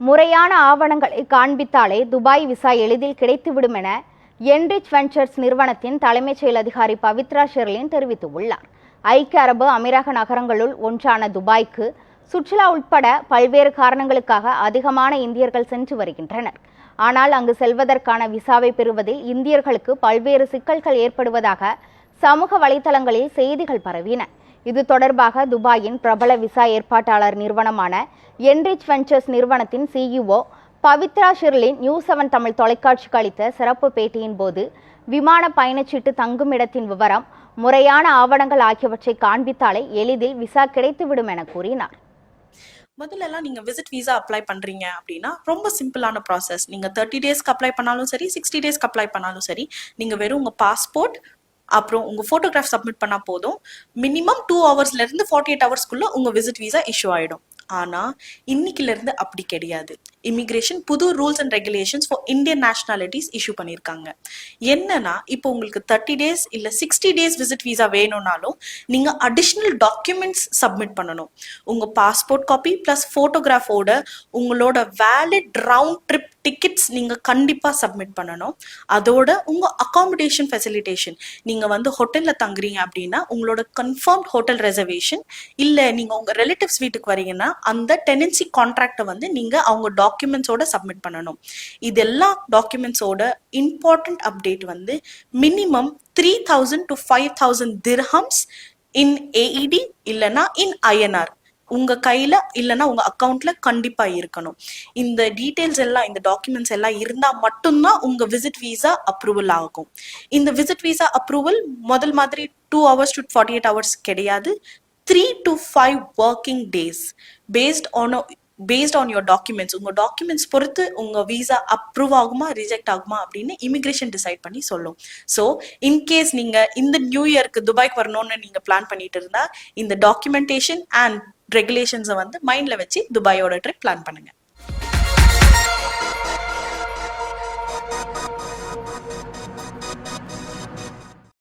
முறையான ஆவணங்களை காண்பித்தாலே Dubai visa எளிதில் கிடைத்துவிடும் என என்ரிச் வெஞ்சர்ஸ் நிறுவனத்தின் தலைமைச் செயல் அதிகாரி பவித்ரா ஷெர்லின் தெரிவித்துள்ளார். ஐக்கிய அரபு அமீரக நகரங்களுள் ஒன்றான துபாய்க்கு சுற்றுலா உட்பட பல்வேறு காரணங்களுக்காக அதிகமான இந்தியர்கள் சென்று வருகின்றனர். ஆனால் அங்கு செல்வதற்கான விசாவை பெறுவதில் இந்தியர்களுக்கு பல்வேறு சிக்கல்கள் ஏற்படுவதாக சமூக வலைதளங்களில் செய்திகள் பரவின. இது தொடர்பாக துபாயின் பிரபல விசா ஏற்பாட்டாளர் நிறுவனமான என்ரிச் வெஞ்சர்ஸ் நிறுவனத்தின் CEO பவித்ரா ஷெர்லின் நியூஸ்7 தமிழ் தொலைக்காட்சிக்கு அளித்த சிறப்பு பேட்டியின் போது விமான பயணச்சீட்டு தங்கும் இடத்தின் விவரம், முறையான ஆவணங்கள் ஆகியவற்றை காண்பித்தாலே எளிதில் விசா கிடைத்துவிடும் என கூறினார். முதல்ல நீங்க விசிட் விசா அப்ளை பண்றீங்க அப்படின்னா ரொம்ப சிம்பிளான ப்ராசஸ். நீங்க 30 டேஸ்க்கு அப்ளை பண்ணாலும் சரி, 60 டேஸ்க்கு அப்ளை பண்ணாலும் சரி, நீங்க வெறும் உங்க பாஸ்போர்ட் அப்புறம் உங்க போட்டோகிராஃப் சப்மிட் பண்ணா போதும். மினிமம் 2 ஹவர்ஸ்ல இருந்து 48 ஹவர்ஸ்க்குள்ள உங்க விசிட் விசா இஷ்யூ ஆயிடும். ஆனா இன்னைக்குல இருந்து அப்படி கிடையாது. இமிகிரேஷன் புது rules and regulations for Indian nationalities issue பண்ணியிருக்காங்க. என்னன்னா இப்போ உங்களுக்கு 30 டேஸ் இல்ல 60 டேஸ் விசிட் விசா வேணும்னாலும் நீங்க அடிஷ்னல் டாக்குமெண்ட்ஸ் சப்மிட் பண்ணணும். உங்க பாஸ்போர்ட் காப்பி பிளஸ் போட்டோகிராஃபோட உங்களோட வேலிட் ரவுண்ட் ட்ரிப் டிக்கெட்ஸ் நீங்க கண்டிப்பா சப்மிட் பண்ணணும். அதோட உங்க அகாமடேஷன் ஃபெசிலிட்டேஷன், நீங்க வந்து ஹோட்டல்ல தங்குறீங்க அப்படின்னா உங்களோட கன்ஃபர்ம்ட் ஹோட்டல் ரெசர்வேஷன், இல்ல நீங்க உங்க ரிலேட்டிவ்ஸ் வீட்டுக்கு வரீங்கன்னா அந்த டெனன்சி கான்ட்ராக்டை வந்து நீங்க அவங்க டாக்குமெண்ட்ஸோட சப்மிட் பண்ணணும். இதெல்லாம் டாக்குமெண்ட்ஸோட இம்பார்ட்டன்ட் அப்டேட் வந்து minimum 3000 to 5000 dirhams in AED இல்லைன்னா இன் INR உங்க கையில இல்லைன்னா உங்க அக்கௌண்ட்ல கண்டிப்பா இருக்கணும். இந்த டீடைல்ஸ் எல்லாம், இந்த டாக்குமெண்ட்ஸ் எல்லாம் இருந்தா மட்டும்தான் உங்க விசிட் விசா அப்ரூவல் ஆகும். இந்த விசிட் விசா அப்ரூவல் முதல் மாதிரி 2 hours to 48 hours கிடையாது. 3 to 5 working days based on your documents. உங்க டாக்குமெண்ட்ஸ் பொறுத்து உங்க விசா அப்ரூவ் ஆகுமா ரிஜெக்ட் ஆகுமா அப்படின்னு இமிகிரேஷன் டிசைட் பண்ணி சொல்லும். ஸோ இன்கேஸ் நீங்க இந்த நியூ இயர்க்கு துபாய்க்கு வரணும்னு நீங்க பிளான் பண்ணிட்டு இருந்தா இந்த டாக்குமெண்டேஷன் அண்ட் ரெகுலேஷன்ஸை வந்து மைண்ட்ல வச்சு துபாயோட ட்ரிப் பிளான் பண்ணுங்க.